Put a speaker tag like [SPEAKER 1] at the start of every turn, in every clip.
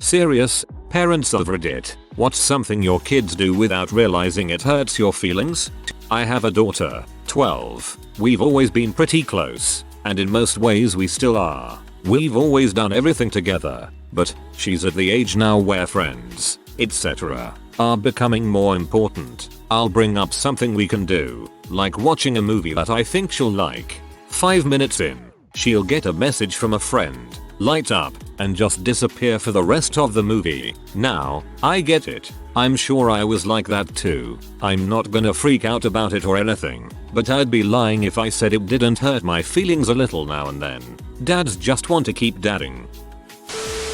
[SPEAKER 1] Serious, parents of Reddit, what's something your kids do without realizing it hurts your feelings? I have a daughter, 12. We've always been pretty close, and in most ways we still are. We've always done everything together, but she's at the age now where friends, etc., are becoming more important. I'll bring up something we can do, like watching a movie that I think she'll like. 5 minutes in, she'll get a message from a friend, light up, and just disappear for the rest of the movie. Now, I get it. I'm sure I was like that too. I'm not gonna freak out about it or anything, but I'd be lying if I said it didn't hurt my feelings a little now and then. Dads just want to keep dadding.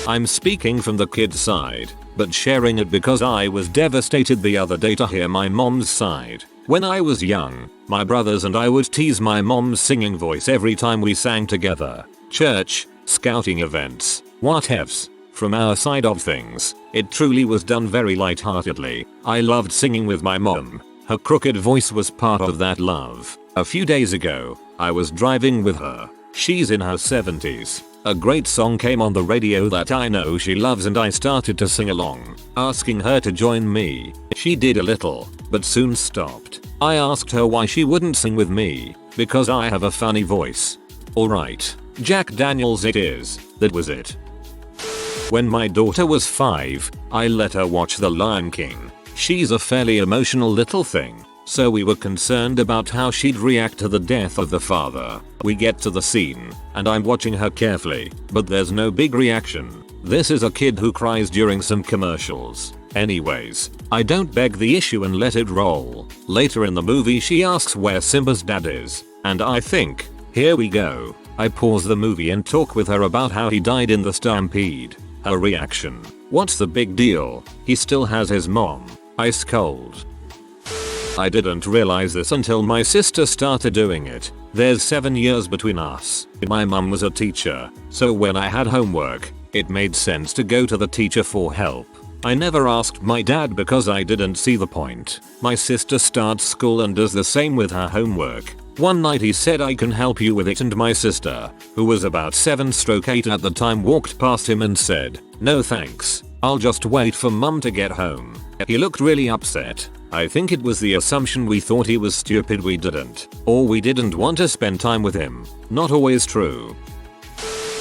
[SPEAKER 1] I'm speaking from the kid's side, but sharing it because I was devastated the other day to hear my mom's side. When I was young, my brothers and I would tease my mom's singing voice every time we sang together. Church, scouting events, whatevs. From our side of things, it truly was done very lightheartedly. I loved singing with my mom. Her crooked voice was part of that love. A few days ago, I was driving with her. She's in her 70s. A great song came on the radio that I know she loves and I started to sing along, asking her to join me. She did a little, but soon stopped. I asked her why she wouldn't sing with me, because I have a funny voice. Alright, Jack Daniels it is. That was it. When my daughter was 5, I let her watch The Lion King. She's a fairly emotional little thing, so we were concerned about how she'd react to the death of the father. We get to the scene, and I'm watching her carefully, but there's no big reaction. This is a kid who cries during some commercials. Anyways, I don't beg the issue and let it roll. Later in the movie she asks where Simba's dad is, and I think, here we go. I pause the movie and talk with her about how he died in the stampede. Her reaction, what's the big deal? He still has his mom. Ice cold. I didn't realize this until my sister started doing it. There's 7 years between us. My mum was a teacher, so when I had homework, it made sense to go to the teacher for help. I never asked my dad because I didn't see the point. My sister starts school and does the same with her homework. One night he said I can help you with it and my sister, who was about 7/8 at the time, walked past him and said, no thanks, I'll just wait for mum to get home. He looked really upset. I think it was the assumption we thought he was stupid we didn't, or we didn't want to spend time with him. Not always true.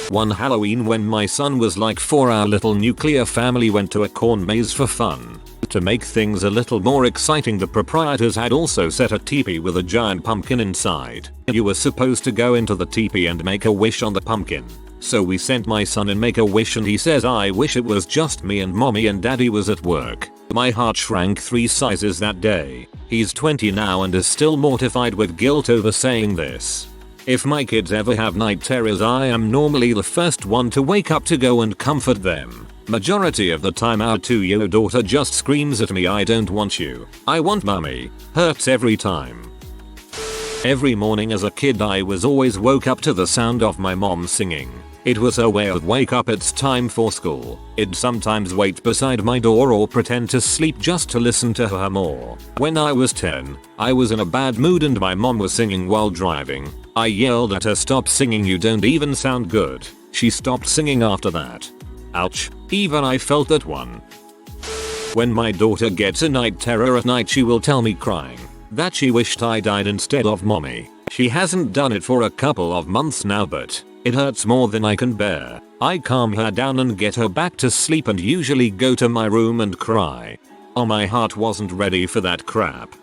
[SPEAKER 1] One Halloween when my son was like 4, our little nuclear family went to a corn maze for fun. To make things a little more exciting, the proprietors had also set a teepee with a giant pumpkin inside. You were supposed to go into the teepee and make a wish on the pumpkin. So we sent my son and make a wish and he says I wish it was just me and mommy and daddy was at work. My heart shrank 3 sizes that day. He's 20 now and is still mortified with guilt over saying this. If my kids ever have night terrors, I am normally the first one to wake up to go and comfort them. Majority of the time our 2-year-old daughter just screams at me, I don't want you, I want mommy. Hurts every time. Every morning as a kid I was always woke up to the sound of my mom singing. It was her way of wake up, it's time for school. I'd sometimes wait beside my door or pretend to sleep just to listen to her more. When I was 10, I was in a bad mood and my mom was singing while driving. I yelled at her, stop singing, you don't even sound good. She stopped singing after that. Ouch, even I felt that one. When my daughter gets a night terror at night she will tell me crying that she wished I died instead of mommy. She hasn't done it for a couple of months now, but it hurts more than I can bear. I calm her down and get her back to sleep and usually go to my room and cry. Oh, my heart wasn't ready for that crap.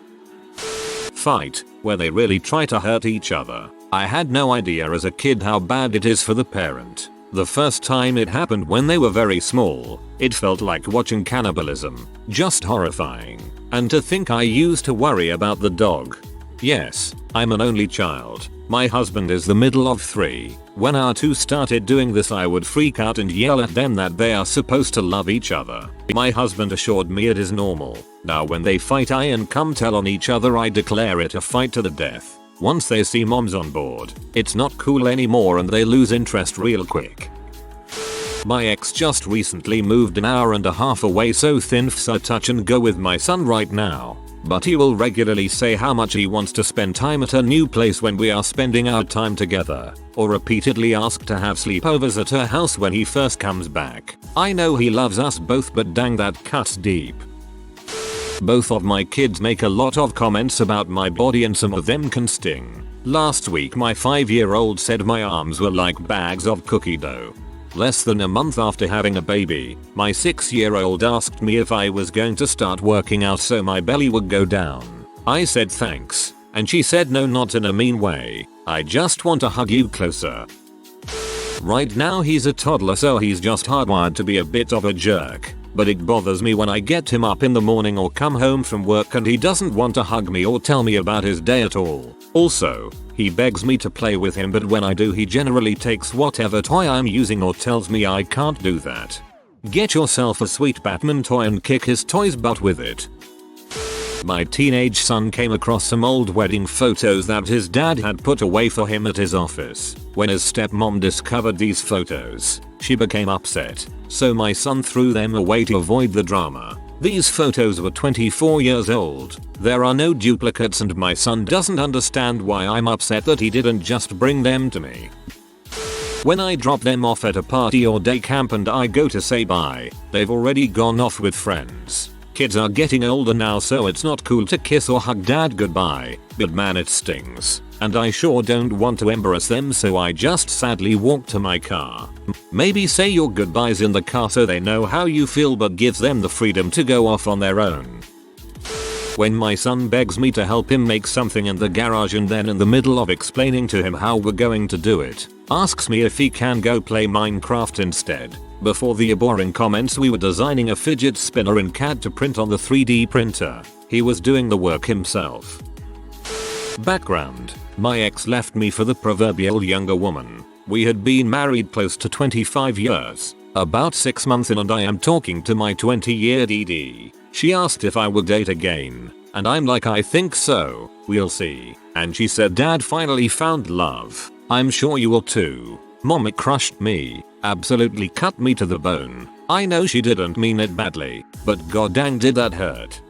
[SPEAKER 1] Fight, where they really try to hurt each other. I had no idea as a kid how bad it is for the parent. The first time it happened when they were very small, it felt like watching cannibalism. Just horrifying. And to think I used to worry about the dog. Yes, I'm an only child. My husband is the middle of 3. When our 2 started doing this I would freak out and yell at them that they are supposed to love each other. My husband assured me it is normal. Now when they fight and come tell on each other I declare it a fight to the death. Once they see mom's on board, it's not cool anymore and they lose interest real quick. My ex just recently moved an hour and a half away, so thin f's a touch and go with my son right now. but he will regularly say how much he wants to spend time at her new place when we are spending our time together, or repeatedly ask to have sleepovers at her house when he first comes back. I know he loves us both, but dang, that cuts deep. Both of my kids make a lot of comments about my body and some of them can sting. Last week my 5-year-old said my arms were like bags of cookie dough. Less than a month after having a baby, my 6-year-old asked me if I was going to start working out so my belly would go down. I said thanks, and she said no, not in a mean way. I just want to hug you closer. Right now he's a toddler, so he's just hardwired to be a bit of a jerk. But it bothers me when I get him up in the morning or come home from work and he doesn't want to hug me or tell me about his day at all. Also, he begs me to play with him, but when I do he generally takes whatever toy I'm using or tells me I can't do that. Get yourself a sweet Batman toy and kick his toy's butt with it. My teenage son came across some old wedding photos that his dad had put away for him at his office. When his stepmom discovered these photos, she became upset, so my son threw them away to avoid the drama. These photos were 24 years old. There are no duplicates and my son doesn't understand why I'm upset that he didn't just bring them to me. When I drop them off at a party or day camp and I go to say bye, they've already gone off with friends. Kids are getting older now, so it's not cool to kiss or hug dad goodbye, but man, it stings. And I sure don't want to embarrass them, so I just sadly walk to my car. Maybe say your goodbyes in the car so they know how you feel, but gives them the freedom to go off on their own. When my son begs me to help him make something in the garage and then in the middle of explaining to him how we're going to do it, asks me if he can go play Minecraft instead. Before the boring comments, we were designing a fidget spinner in CAD to print on the 3D printer. He was doing the work himself. Background: my ex left me for the proverbial younger woman. We had been married close to 25 years. About 6 months in and I am talking to my 20-year DD. She asked if I would date again, and I'm like, I think so, we'll see. And she said, Dad finally found love. I'm sure you will too. Mom, it crushed me. Absolutely cut me to the bone. I know she didn't mean it badly, but god dang did that hurt.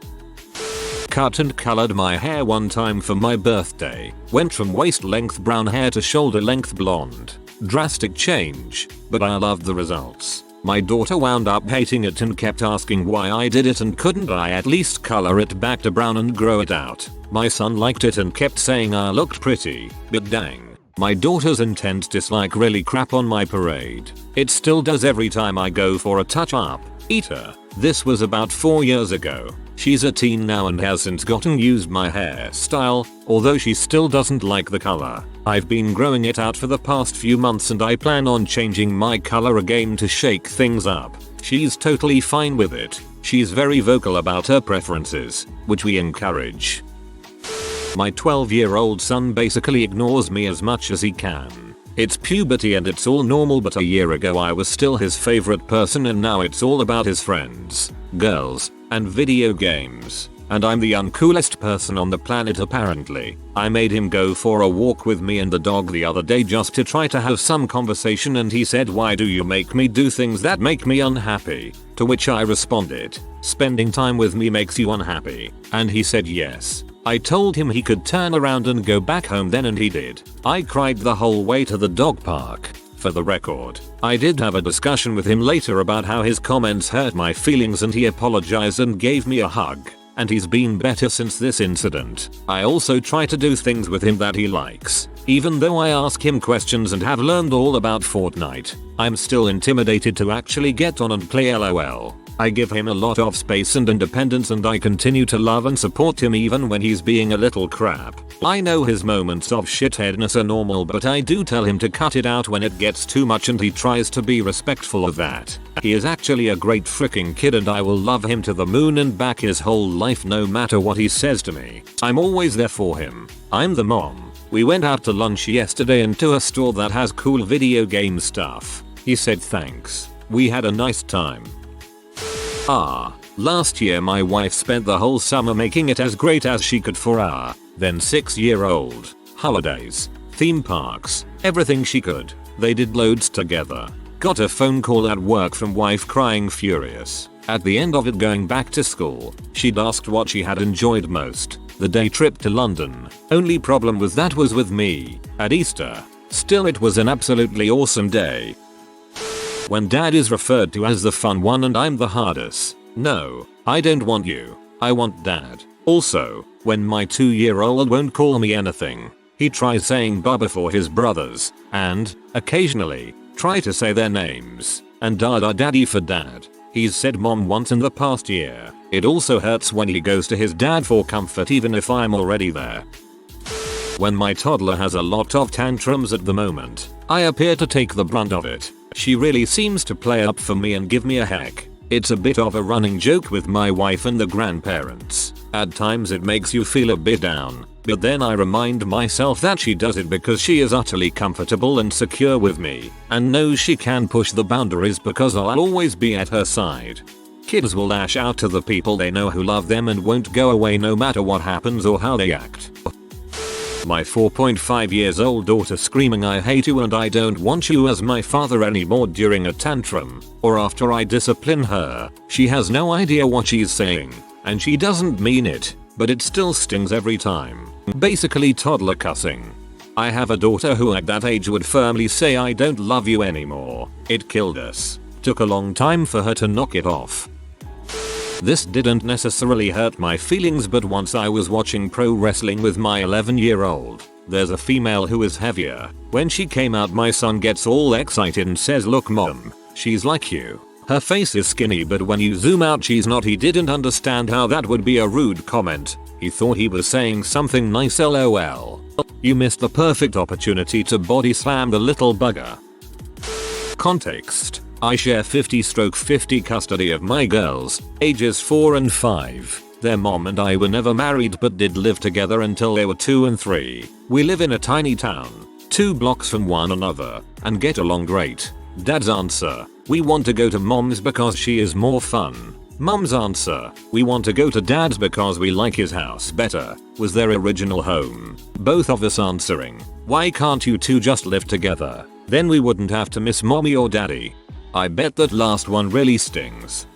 [SPEAKER 1] Cut and colored my hair one time for my birthday. Went from waist length brown hair to shoulder length blonde. Drastic change, but I loved the results. My daughter wound up hating it and kept asking why I did it and couldn't I at least color it back to brown and grow it out. My son liked it and kept saying I looked pretty, but dang. My daughter's intense dislike really crap on my parade. It still does every time I go for a touch up. Eater. This was about 4 years ago. She's a teen now and has since gotten used my hairstyle, although she still doesn't like the color. I've been growing it out for the past few months and I plan on changing my color again to shake things up. She's totally fine with it. She's very vocal about her preferences, which we encourage. My 12-year-old son basically ignores me as much as he can. It's puberty and it's all normal, but a year ago I was still his favorite person and now it's all about his friends, girls, and video games. And I'm the uncoolest person on the planet apparently. I made him go for a walk with me and the dog the other day just to try to have some conversation and he said, why do you make me do things that make me unhappy? To which I responded, spending time with me makes you unhappy. And he said yes. I told him he could turn around and go back home then and he did. I cried the whole way to the dog park. For the record, I did have a discussion with him later about how his comments hurt my feelings and he apologized and gave me a hug. And he's been better since this incident. I also try to do things with him that he likes. Even though I ask him questions and have learned all about Fortnite, I'm still intimidated to actually get on and play LOL. I give him a lot of space and independence and I continue to love and support him even when he's being a little crap. I know his moments of shitheadness are normal, but I do tell him to cut it out when it gets too much and he tries to be respectful of that. He is actually a great freaking kid and I will love him to the moon and back his whole life no matter what he says to me. I'm always there for him. I'm the mom. We went out to lunch yesterday and to a store that has cool video game stuff. He said thanks. We had a nice time. Last year my wife spent the whole summer making it as great as she could for our then 6-year-old. Holidays, theme parks, everything she could. They did loads together. Got a phone call at work from wife crying furious. At the end of it going back to school, she'd asked what she had enjoyed most. The day trip to London. Only problem was that was with me. At Easter. Still it was an absolutely awesome day. When dad is referred to as the fun one and I'm the hardest. No, I don't want you. I want dad. Also, when my 2-year-old won't call me anything. He tries saying Baba for his brothers, and, occasionally, try to say their names, and Dada Daddy for dad. He's said mom once in the past year. It also hurts when he goes to his dad for comfort even if I'm already there. When my toddler has a lot of tantrums at the moment, I appear to take the brunt of it. She really seems to play up for me and give me a heck. It's a bit of a running joke with my wife and the grandparents. At times it makes you feel a bit down, but then I remind myself that she does it because she is utterly comfortable and secure with me, and knows she can push the boundaries because I'll always be at her side. Kids will lash out to the people they know who love them and won't go away no matter what happens or how they act. My 4.5 years old daughter screaming I hate you and I don't want you as my father anymore during a tantrum, or after I discipline her. She has no idea what she's saying, and she doesn't mean it, but it still stings every time. Basically toddler cussing. I have a daughter who at that age would firmly say I don't love you anymore. It killed us. Took a long time for her to knock it off. This didn't necessarily hurt my feelings, but once I was watching pro wrestling with my 11-year-old. There's a female who is heavier. When she came out my son gets all excited and says look mom, she's like you. Her face is skinny but when you zoom out she's not. He didn't understand how that would be a rude comment. He thought he was saying something nice lol. You missed the perfect opportunity to body slam the little bugger. Context. I share 50/50 custody of my girls, ages 4 and 5. Their mom and I were never married but did live together until they were 2 and 3. We live in a tiny town, 2 blocks from one another, and get along great. Dad's answer, we want to go to mom's because she is more fun. Mom's answer, we want to go to dad's because we like his house better, was their original home. Both of us answering, why can't you two just live together? Then we wouldn't have to miss mommy or daddy. I bet that last one really stings.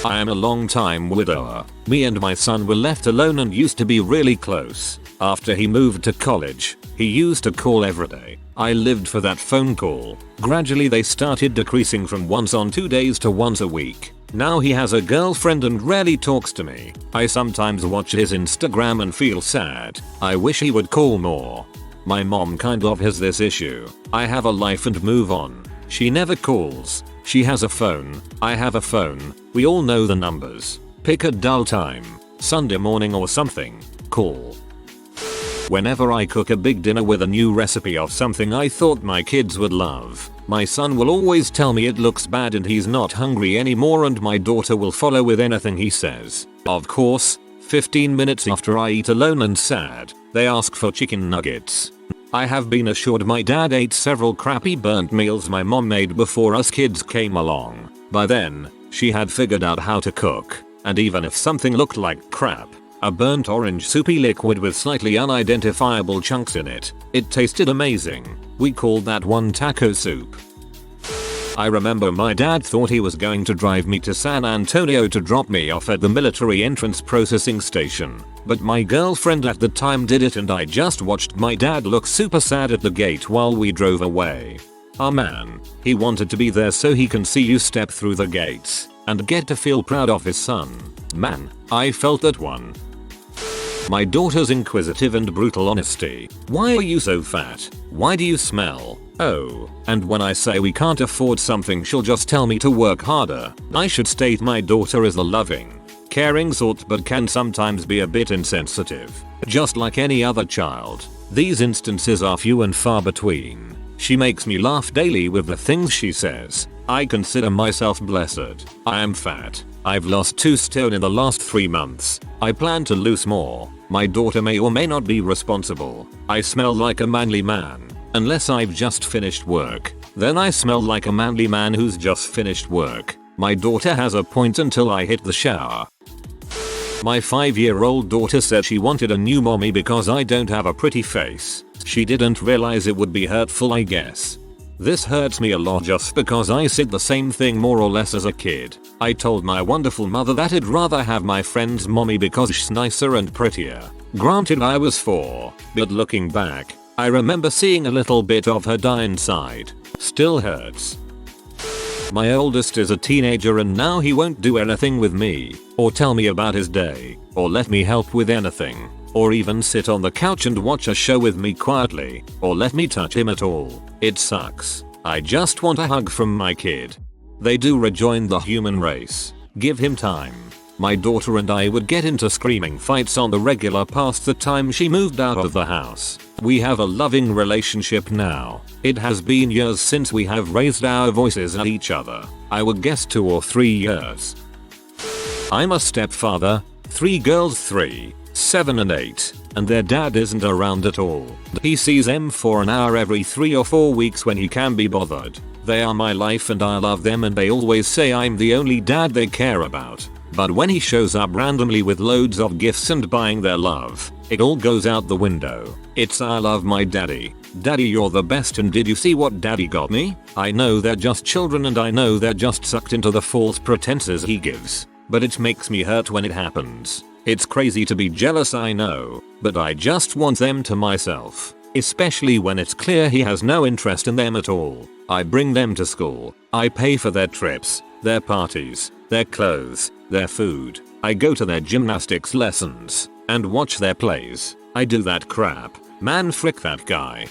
[SPEAKER 1] I am a long-time widower. Me and my son were left alone and used to be really close. After he moved to college, he used to call every day. I lived for that phone call. Gradually they started decreasing from once on 2 days to once a week. Now he has a girlfriend and rarely talks to me. I sometimes watch his Instagram and feel sad. I wish he would call more. My mom kind of has this issue. I have a life and move on. She never calls. She has a phone. I have a phone. We all know the numbers. Pick a dull time. Sunday morning or something. Call. Whenever I cook a big dinner with a new recipe of something I thought my kids would love, my son will always tell me it looks bad and he's not hungry anymore, and my daughter will follow with anything he says. Of course, 15 minutes after I eat alone and sad, they ask for chicken nuggets. I have been assured my dad ate several crappy burnt meals my mom made before us kids came along. By then, she had figured out how to cook, and even if something looked like crap, a burnt orange soupy liquid with slightly unidentifiable chunks in it, it tasted amazing. We called that one taco soup. I remember my dad thought he was going to drive me to San Antonio to drop me off at the military entrance processing station, but my girlfriend at the time did it and I just watched my dad look super sad at the gate while we drove away. Ah man, he wanted to be there so he can see you step through the gates and get to feel proud of his son. Man, I felt that one. My daughter's inquisitive and brutal honesty. Why are you so fat? Why do you smell? Oh, and when I say we can't afford something she'll just tell me to work harder. I should state my daughter is the loving, caring sort but can sometimes be a bit insensitive. Just like any other child. These instances are few and far between. She makes me laugh daily with the things she says. I consider myself blessed. I am fat. I've lost 2 stone in the last 3 months. I plan to lose more. My daughter may or may not be responsible. I smell like a manly man. Unless I've just finished work. Then I smell like a manly man who's just finished work. My daughter has a point until I hit the shower. My 5-year-old daughter said she wanted a new mommy because I don't have a pretty face. She didn't realize it would be hurtful, I guess. This hurts me a lot just because I said the same thing more or less as a kid. I told my wonderful mother that I'd rather have my friend's mommy because she's nicer and prettier. Granted I was 4, but looking back, I remember seeing a little bit of her die inside. Still hurts. My oldest is a teenager and now he won't do anything with me, or tell me about his day, or let me help with anything, or even sit on the couch and watch a show with me quietly, or let me touch him at all. It sucks. I just want a hug from my kid. They do rejoin the human race. Give him time. My daughter and I would get into screaming fights on the regular past the time she moved out of the house. We have a loving relationship now. It has been years since we have raised our voices at each other. I would guess 2 or 3 years. I'm a stepfather, 3 girls 3, 7 and 8, and their dad isn't around at all. He sees them for an hour every 3 or 4 weeks when he can be bothered. They are my life and I love them and they always say I'm the only dad they care about. But when he shows up randomly with loads of gifts and buying their love, it all goes out the window. It's I love my daddy. Daddy, you're the best, and did you see what daddy got me? I know they're just children and I know they're just sucked into the false pretenses he gives. But it makes me hurt when it happens. It's crazy to be jealous, I know, but I just want them to myself. Especially when it's clear he has no interest in them at all. I bring them to school. I pay for their trips, their parties, their clothes, their food. I go to their gymnastics lessons and watch their plays. I do that crap. Man, frick that guy.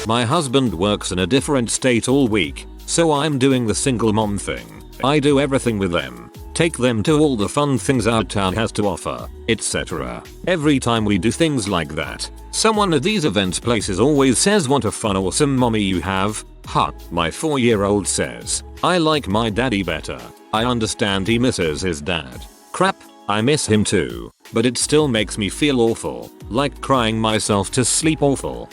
[SPEAKER 1] My husband works in a different state all week, so I'm doing the single mom thing. I do everything with them. Take them to all the fun things our town has to offer, etc. Every time we do things like that, someone at these events places always says, "What a fun awesome mommy you have." Ha. My 4-year-old says, "I like my daddy better." I understand he misses his dad. Crap, I miss him too, but it still makes me feel awful, like crying myself to sleep awful.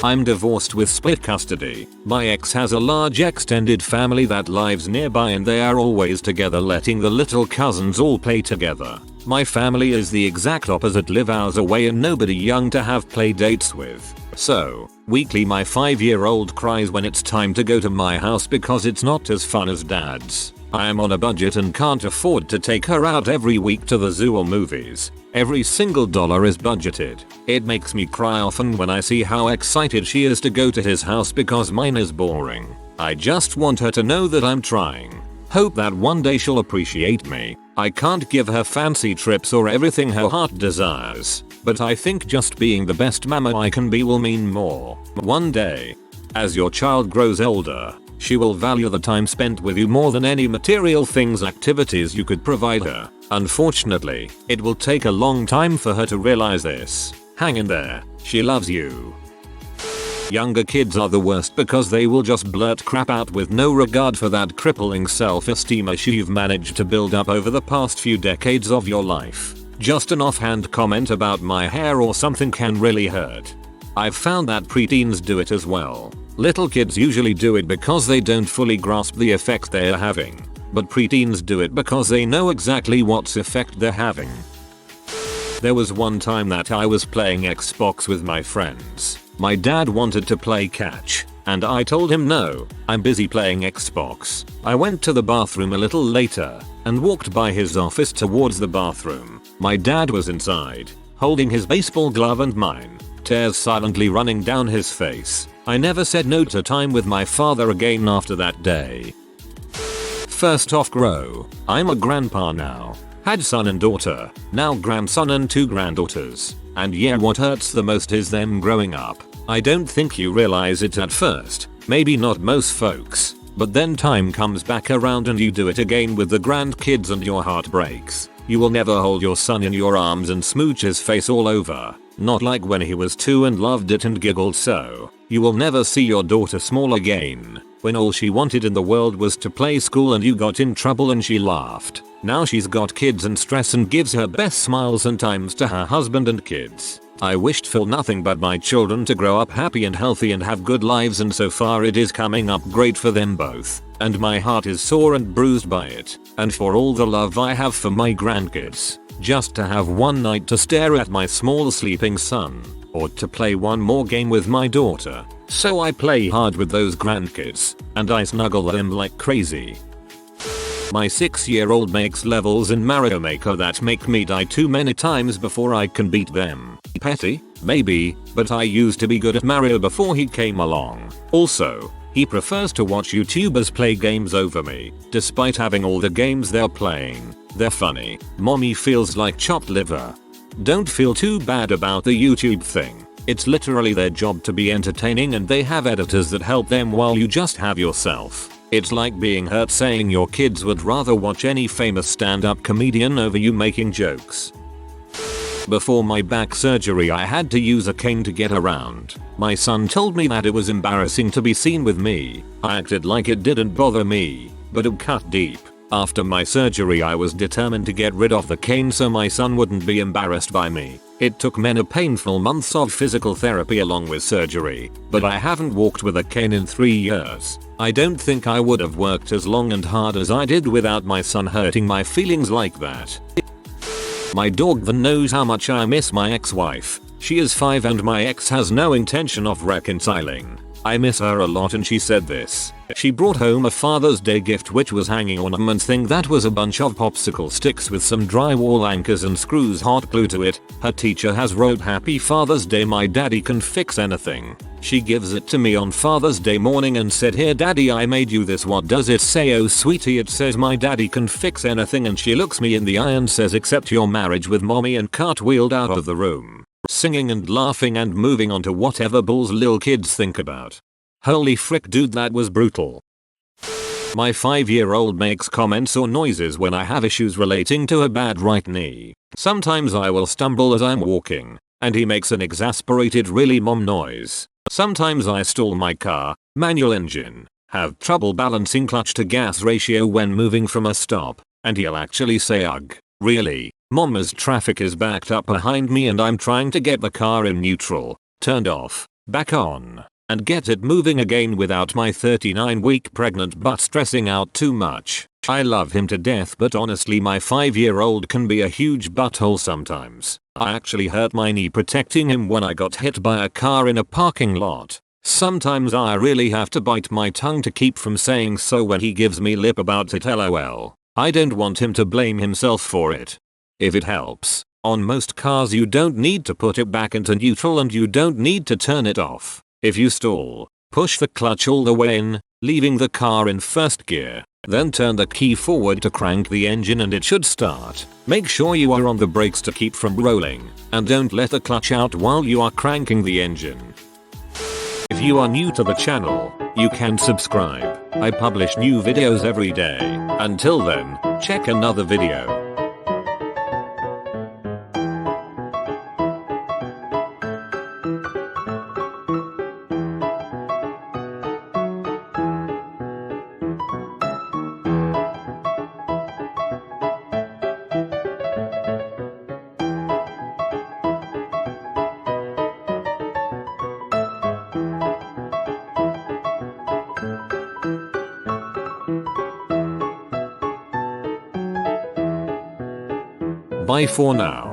[SPEAKER 1] I'm divorced with split custody. My ex has a large extended family that lives nearby and they are always together, letting the little cousins all play together. My family is the exact opposite, live hours away and nobody young to have play dates with. So, weekly my 5-year-old cries when it's time to go to my house because it's not as fun as dad's. I am on a budget and can't afford to take her out every week to the zoo or movies. Every single dollar is budgeted. It makes me cry often when I see how excited she is to go to his house because mine is boring. I just want her to know that I'm trying. Hope that one day she'll appreciate me. I can't give her fancy trips or everything her heart desires, but I think just being the best mama I can be will mean more. One day, as your child grows older, she will value the time spent with you more than any material things, activities you could provide her. Unfortunately, it will take a long time for her to realize this. Hang in there, she loves you. Younger kids are the worst because they will just blurt crap out with no regard for that crippling self-esteem issue you've managed to build up over the past few decades of your life. Just an offhand comment about my hair or something can really hurt. I've found that preteens do it as well. Little kids usually do it because they don't fully grasp the effect they're having, but preteens do it because they know exactly what's effect they're having. There was one time that I was playing Xbox with my friends. My dad wanted to play catch, and I told him no, I'm busy playing Xbox. I went to the bathroom a little later and walked by his office towards the bathroom. My dad was inside, holding his baseball glove and mine, tears silently running down his face. I never said no to time with my father again after that day. First off, grow. I'm a grandpa now. Had son and daughter, now grandson and 2 granddaughters. And yeah, what hurts the most is them growing up. I don't think you realize it at first, maybe not most folks, but then time comes back around and you do it again with the grandkids and your heart breaks. You will never hold your son in your arms and smooch his face all over. Not like when he was 2 and loved it and giggled so. You will never see your daughter small again, when all she wanted in the world was to play school and you got in trouble and she laughed. Now she's got kids and stress and gives her best smiles and times to her husband and kids. I wished for nothing but my children to grow up happy and healthy and have good lives, and so far it is coming up great for them both. And my heart is sore and bruised by it. And for all the love I have for my grandkids, just to have one night to stare at my small sleeping son, or to play one more game with my daughter, So I play hard with those grandkids, and I snuggle them like crazy. My 6-year-old makes levels in Mario Maker that make me die too many times before I can beat them. Petty? Maybe, but I used to be good at Mario before he came along. Also, he prefers to watch YouTubers play games over me, despite having all the games they're playing. They're funny. Mommy feels like chopped liver. Don't feel too bad about the YouTube thing. It's literally their job to be entertaining, and they have editors that help them while you just have yourself. It's like being hurt saying your kids would rather watch any famous stand-up comedian over you making jokes. Before my back surgery I had to use a cane to get around. My son told me that it was embarrassing to be seen with me. I acted like it didn't bother me, but it cut deep. After my surgery I was determined to get rid of the cane so my son wouldn't be embarrassed by me. It took many painful months of physical therapy along with surgery, but I haven't walked with a cane in 3 years. I don't think I would have worked as long and hard as I did without my son hurting my feelings like that. My dog Van knows how much I miss my ex-wife. She is 5 and my ex has no intention of reconciling. I miss her a lot, and she said this. She brought home a Father's Day gift which was hanging on a man's thing that was a bunch of popsicle sticks with some drywall anchors and screws hot glue to it. Her teacher has wrote Happy Father's Day, my daddy can fix anything. She gives it to me on Father's Day morning and said, here daddy, I made you this. What does it say? Oh sweetie, it says my daddy can fix anything. And she looks me in the eye and says, except your marriage with mommy, and cartwheeled out of the room, singing and laughing and moving on to whatever bulls lil kids think about. Holy frick dude, that was brutal. My 5-year-old makes comments or noises when I have issues relating to a bad right knee. Sometimes I will stumble as I'm walking, and he makes an exasperated really mom noise. Sometimes I stall my car, manual engine, have trouble balancing clutch to gas ratio when moving from a stop, and he'll actually say ugh, really, mom, as traffic is backed up behind me and I'm trying to get the car in neutral, turned off, back on, and get it moving again without my 39-week pregnant butt stressing out too much. I love him to death, but honestly my 5-year-old can be a huge butthole sometimes. I actually hurt my knee protecting him when I got hit by a car in a parking lot. Sometimes I really have to bite my tongue to keep from saying so when he gives me lip about it, lol. I don't want him to blame himself for it. If it helps, on most cars you don't need to put it back into neutral and you don't need to turn it off. If you stall, push the clutch all the way in, leaving the car in first gear. Then turn the key forward to crank the engine and it should start. Make sure you are on the brakes to keep from rolling, and don't let the clutch out while you are cranking the engine. If you are new to the channel, you can subscribe. I publish new videos every day. Until then, check another video. Bye for now.